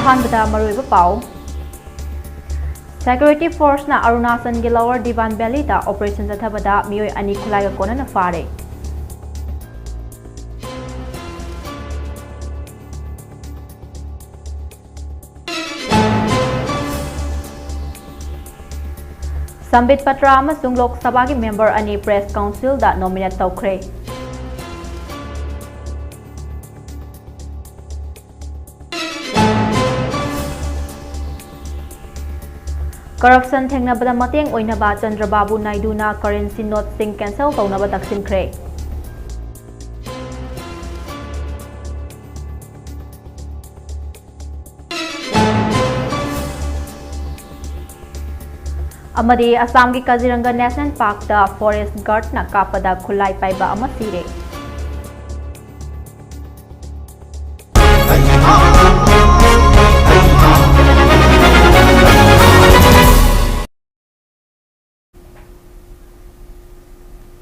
अहानबदा मरुइबा पाउ Security Force na Arunachal gi Lower Diwan Valley da operation zathabada mioi ani khulai ga kona na fare Sambit Patra amasung Lok Sabha gi member ani Press Council da nominate tawkhre Corruption thengnabada mateng oinaba Chandrababu Naidu na currency note sing cancel tawnaba daksinkhre Amadi Assam gi Kaziranga National Park da forest guard na kapada khulai paiba ama sire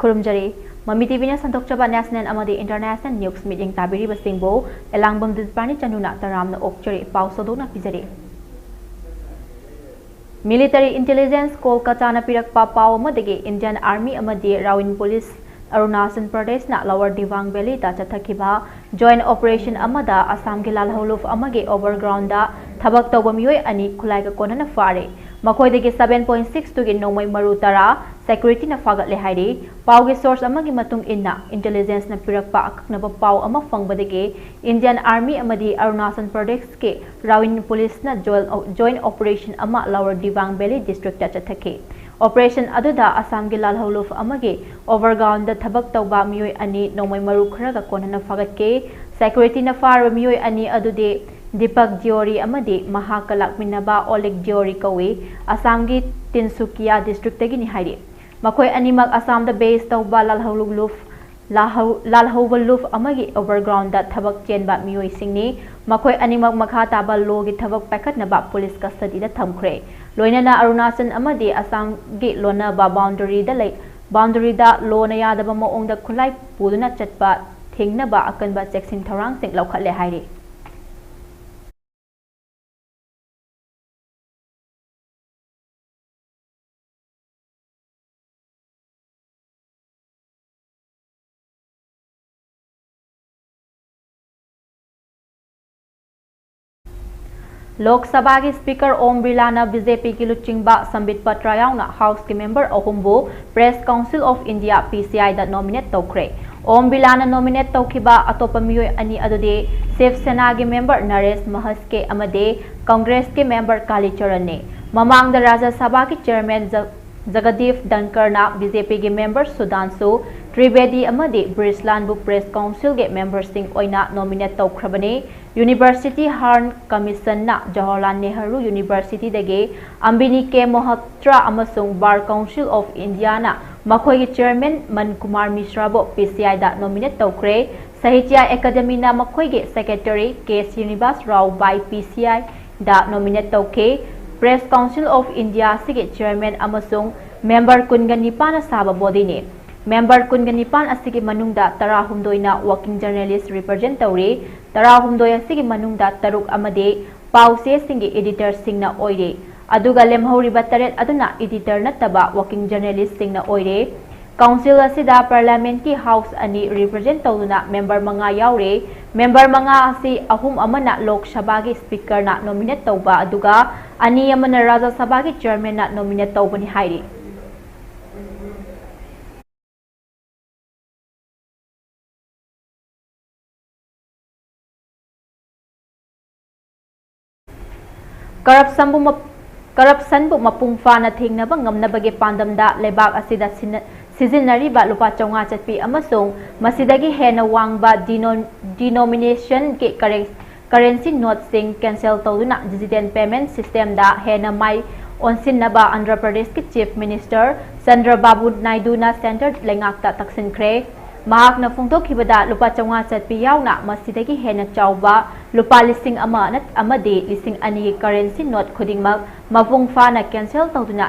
Kurumjari, Mami TV na santok chaba national amadi international news meeting tabiri basingbo ELANGBAM DILPARANI chanuna taram na okchari pausodo na pizari. Military Intelligence Kolkata na pirakpa pao amadagi Indian Army amadi Rawin Police Arunachal Pradesh na Lower Diwan Valley da chathakiba joint operation amada Assam gi lalholuf amagi overground da thabak tawba mioi ani khulai ga kona na fare makoidagi 7.62 gi nomai maru tara security na fagat le hairi pau gi source amagi matung inna intelligence na pirakpa aknaba pau ama fangbadagi Indian Army amadi Arunachal Pradesh ke Rawin Police na joint operation ama Lower Diwan Valley district ta chathaki Operation aduda Assam gi lalholuf amagi overground da thabak tawba mioi ani nomai maru kharaga kona na fagat ke security na far mioi ani adude Deepak Diori amadi Mahakalak minaba Oleg Diori kawi Assam gi Tinsukia district tagi ni hairi makoi animak Assam da base tawba lalhowluf amagi overground da thabak chenba mioi singni makoi animak makha taba law gi thabak pakat na ba police custody da thamkhre loinana Arunachal amadi Assam gi lona ba boundary da lona yadaba maong da khulai puduna chatpa thengna ba akan ba checking tharang sing laukhatle hairi Lok Sabha ki Speaker Om Birla na BJP ki luchingba Sambit Patra yauna House ki member ahumbu Press Council of India PCI da nominate tawkhre Om Birla na nominate tawkhiba atopa mioi ani adude Shiv Sena ki member Naresh Mahas ke amade Congress ke member Kalicharan ne mamang da Rajya Sabha ki chairman Jagadish Dhankar na BJP ki member Sudhanshu Trivedi amade Brislanbu Press Council ke member sing oina nominate tawkhrabane University Harn Commission na Jawaharlal Nehru University dage Ambini K Mohatra amasung Bar Council of India na makhoi gi chairman Mankumar Mishra bo PCI da nominate tawkhre Sahitya Academy na makhoi gi secretary K Srinivas Rao by PCI da nominate tawkhe Press Council of India sige chairman amasung member kunganipa na saba body ne Member kunganipan asigi manungda tarahumdoi na working journalist represent tawri tarahumdoi asigi manungda taruk amade pause singi editor singna oire aduga lemhoriba taret aduna editor nataba working journalist singna oire council asida parliament ki house ani represent tawduna member manga yaure member manga asi ahum amana lok sabha gi speaker na nominate tawba aduga ani amana rajya sabha gi chairman na nominate tawbani hairi Corruption bu mapung fana thingnaba ngamnabage pandamda lebak asida sizinariba lupa chonga chatpi amasung masidagi hena wangba denomination ke currency note sing cancel tawduna digital payment system da hena mai onsinnaba Andhra Pradesh ki Chief Minister Chandrababu Naidu na center lengakta taksinkhre Mahak na phongthokhibada lupa chonga chatpi yauna masidagi hena chawba lupa lising amade lising ani currency note khudingmak mapung fana cancel tawduna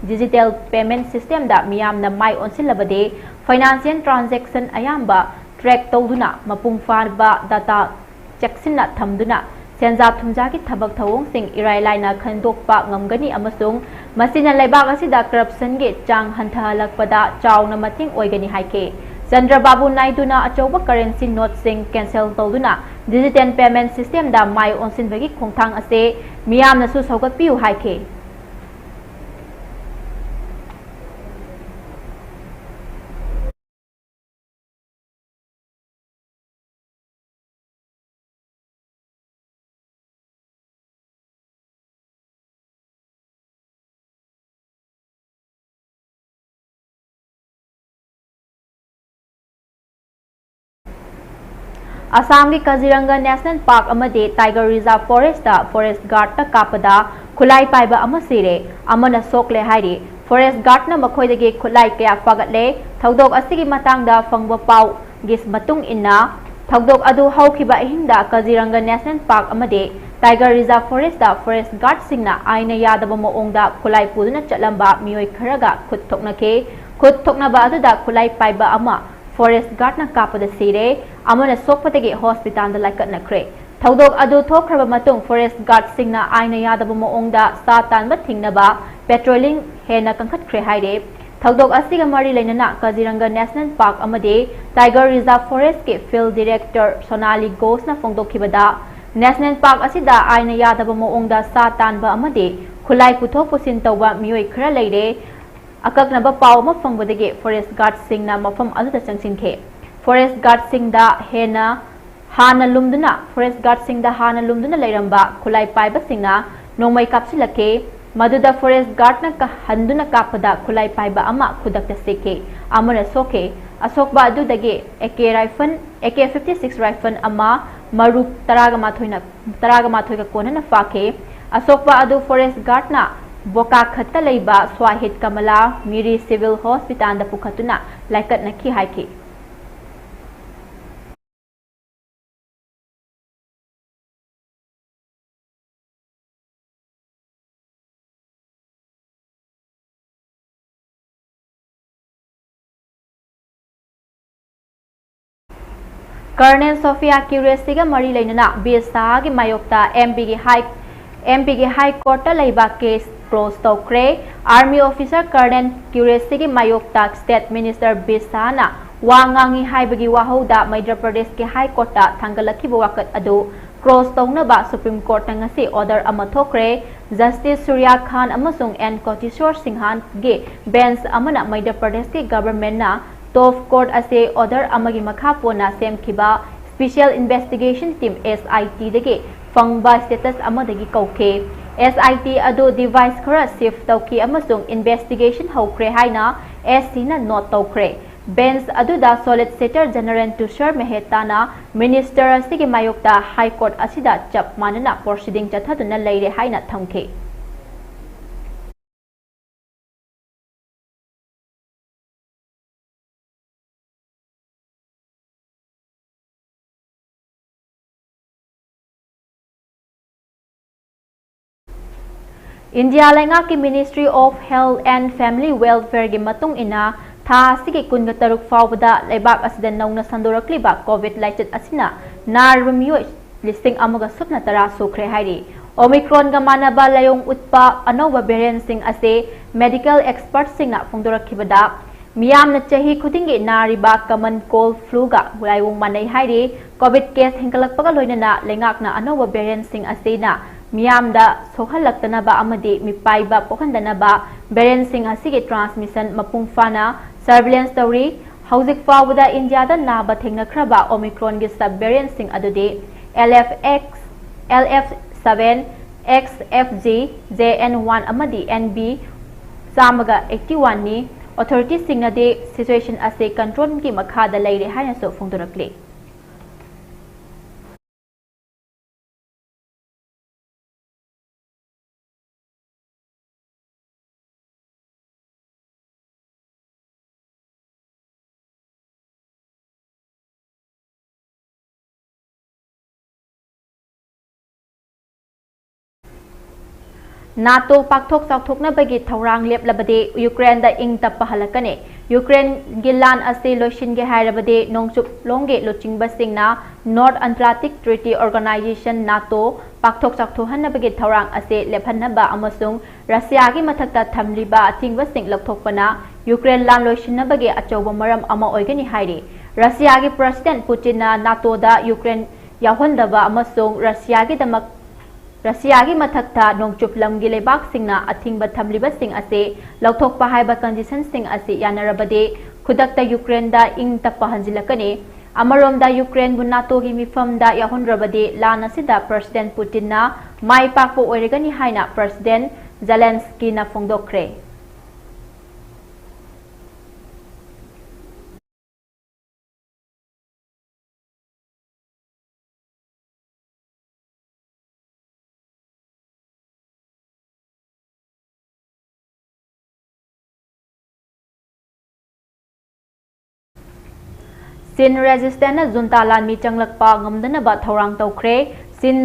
digital payment system da miyam na mai onsilabade financial transaction ayamba track tawduna mapung fana ba data cheksinna thamduna senja thumja ki thabak thawong sing irai laina khandokpa ngamgani amasung masina laibak asida corruption ge chang hanthalakpada chawna mating oigani haike Chandrababu Naidu na achauba currency note sing cancel tawduna digital payment system da mai onsin bagi khongthang ase miyam na su saugat piu haike Assam ki Kaziranga National Park amade Tiger Reserve Forest da Forest Guard na kapada khulai paiba ama sire amana sokle hairi Forest Guard na makhoidagi khulai kaya fagatle thaudok asigi matangda fangba pau gis matung inna thaudok adu haukiba hingda Kaziranga National Park amade Tiger Reserve Forest da Forest Guard singna aina yadaba moongda khulai puduna chatlamba mioi kharaga khut thokna ba adu da khulai paiba ama Forest Guard na kapada sire amana sokpatagi hospital da laikat na kre thaudok adu thokhraba matung Forest Guard singna aina yadaba moongda sa tanba thingnaba patrolling hena kangkhat kre haire thaudok asiga mari lainana Kaziranga National Park amade Tiger Reserve Forest ke Field Director Sonali Ghosh na phongdokhibada National Park asida aina yadaba moongda sa tanba amade khulai puthok pusin tawba mioi khara leire akaknaba paw ma fangbadagi Forest Guard singna mafam aduda changsinke Forest Guard singda hena hana lumduna Forest Guard singda hana lumduna leiramba khulai paiba singna nongmai kapsilake maduda Forest Guard na handuna kapada khulai paiba ama khudakta seke amana soke asokba adudagi AK-56 rifle ama maruk taragamathoi ka kona na fake asokba adu Forest Guard na boka khata leiba swahid kamala miri civil hospital da pukhatuna laikat na ki haiki Colonel Sophia Accuracy ga mari lainana BSA gi mayokta MP gi High Court ta leiba case close tawkre Army Officer Colonel Accuracy gi mayokta State Minister BSA na wangangi haibagi wahauda Madhya Pradesh ke High Court ta thangalakhiba wakat adu cross tawnaba Supreme Court na ngasi order ama thokre Justice Surya Khan amasung N Kotishwar Singhan ge bench amana Madhya Pradesh ke government na Top Court ase order amagi makha pona semkhiba Special Investigation Team SIT dagi fangba status amadagi kauke SIT adu device khara shift tawki amasung investigation hokre haina SC na not tawkre bench adu da Solicitor General Tushar Mehta na Minister asigi mayokta High Court asida chap manana proceeding chathaduna leire haina thamke India Lenga ki Ministry of Health and Family Welfare gi matung ina tha sigi kunga taruk fawbada leibak asida nauna sandorakliba COVID laichit asina narba miyoi listing amaga sutna tara sukre hairi Omicron ga manaba layong utpa anoba variant sing ase medical experts singna phongdorakhibada miyam na chahi khudingi nariba common cold flu ga layong manai hairi COVID case hinkalakpaga loinana lengakna anoba variant sing ase na Miyamda sohalaktanaba amadi mipaiba pokhandanaba variant asigi transmission mapung fana surveillance tawri hauzik fawada India da naba thengnakraba Omicron gi subvariant adudi LF7 XFG JN1 amadi NB samaga 81 ni authorities singnade situation ase control gi makhada leire haina so phongdorakle NATO pakthok chawthokna bagi thorang leplabade Ukraine da ing tappa halakane Ukraine gilan ase loishin ge hairabade nongchup longge lochingba singna North Atlantic Treaty Organization NATO pakthok chawthohanna bagi thorang ase lephanna amasung Russia gi mathakta thamliba athingba sing lokthokpana Ukraine lan loishinna bagi achoba maram ama oigani hairi Russia gi President Putin na NATO da Ukraine yahondaba amasung Russia gi mathakta nongchup lamgi lebak singna athingba thamliba sing ase lokthokpa haiba condition sing ase yanarabade khudakta Ukraine da ing tappa hanjilakane amaromda Ukraine bu NATO gi mifam da yahonrabade lana sida President Putin na mai pakpo oiregani haina President Zelensky na phongdokre Sin resistant na junta lanmi changlakpa ngamdanaba thorang tawkhre Sin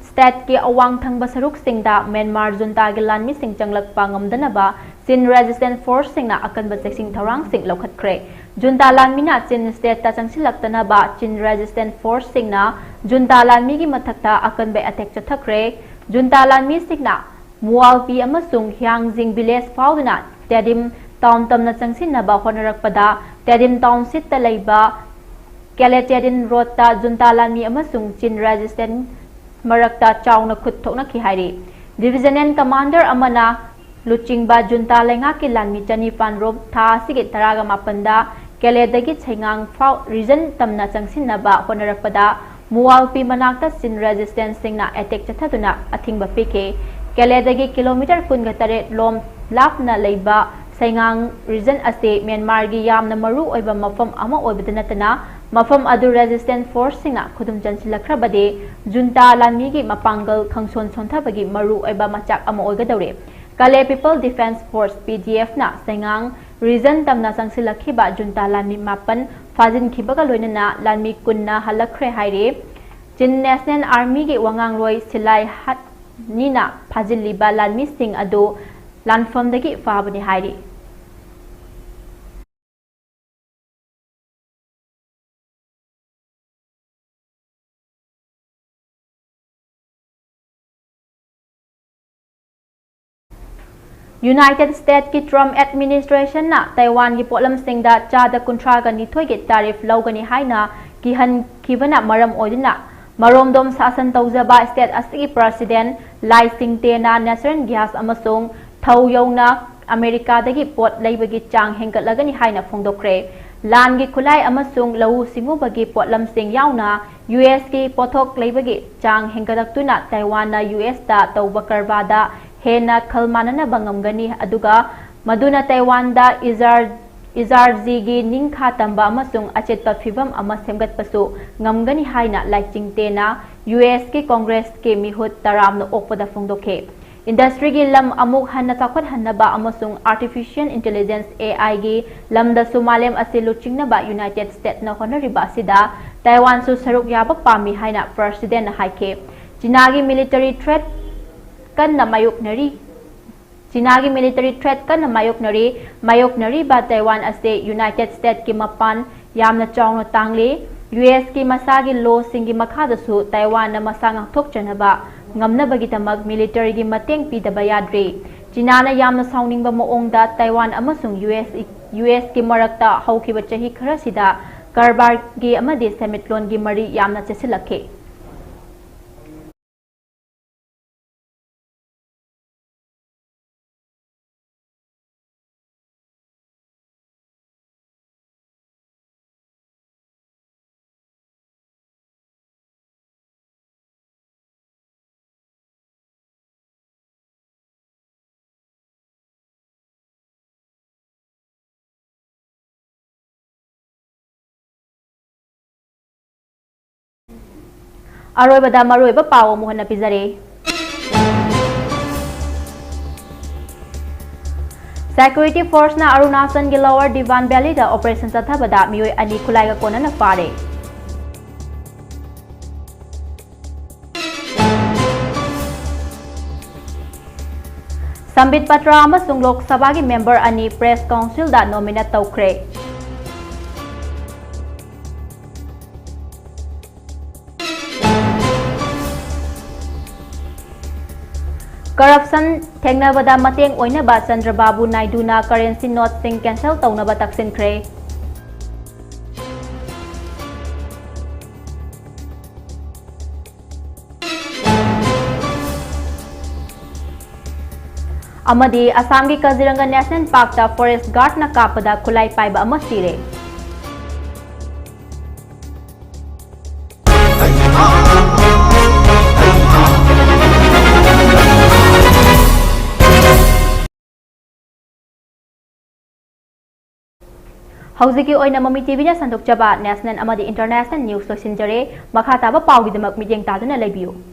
state ki awang thangba saruk singda Myanmar junta gi lanmi sing changlakpa ngamdanaba Sin resistant force singna akanba seksing thorang sing lokhatkre junta lanmi na Sin state ta changsilaktanaba Sin resistant force singna junta lanmi gi mathakta akanba attack chathakre junta lanmi singna Mualpi amasung Hyangjing village fauduna Tedim town tamna changsinaba honarakpada Tedim township ta leiba Kaleterin Rota junta lanmi amasung Chin resistant marakta chawna khut thokna ki hairi divisional commander amana luchingba junta lenga ki lanmi chani panrob tha sigi taraga mapanda Kaledagi chaingang fau region tamna changsinaba honarakpada Mualpi manakta Chin resistant singna attack chathaduna athingba pike Kaledagi kilometer kungatare lom lapna leiba Saingang region ase Myanmar gi yamna maru oiba mafam ama oibadana Mafam adu resistant force singa khudum chansilakrabade junta lanmi gi mapangal khangson sonthabagi maru oiba machak ama oigadawre Kale People Defense Force PDF na Saingang region tamna changsilakhiba junta lanmi mapan fajin khibaga loinana lanmi kunna halakhre haire Chin National Army gi wangang loi silai hat nina phajiliba lanmi sing adu lanfamdagi fabani haire United States ki Trump administration na Taiwan gi polam singda chada kuntra ga ni thoi ge tariff logani haina ki han kibana maram oidina maromdom sasan tawjaba state asigi president Lai Singte na natural gas amasung thau yongna America dagi pot leibagi chang hengkatlagani haina phongdokre lan gi khulai amasung lau singu bagi potlam sing yauna US ki pothok leibagi chang hengkadaktuna Taiwan na US ta tawba karbada Hena kalmanana bangamgani aduga maduna Taiwan da izarji ningkha tamba amasung achetpa phibam ama semgatpasu ngamgani haina laikchingtena US ki Congress ke mihut taramna okpada phongdokhe industry gi lam amuk hanna chakhot hannaba amasung artificial intelligence AI gi lamda sumalem asilu chingnaba United States na honoriba sida Taiwan su saruk yaba pami haina president haike Chinagi military threat Kanna military threat kanna mayoknari ba Taiwan ase United States ki mapan yamna chawna tangli US ki masagi law singi makhada su Taiwan na masang thokchanaba ngamna bagitamak military gi mateng pidaba yadre China na yamna sounding ba moongda Taiwan amasung US ki marakta haukiba chahi khara sida karbar gi amadi semitlon gi mari yamna chesilakhe Aroibada maroiba pawo muhanna pizare Security Force na Arunachal gi Lower Divan Valley da operation chathabada mioi ani khulai ga kona na pare Sambit Patra amasung Lok Sabha gi member ani Press Council da nominate tawkhre. Corruption thengnabada mateng oinaba Chandrababu Naidu na currency note sing cancel tawnaba taksinkhre. Amadi Assam gi Kaziranga National Park ta forest guard na kapada khulai paiba ama sire. Hauziki oina Mami TV na sandok jaba national amadi international news losinjare makha taba pawgidamak midyeng taduna laibiyu.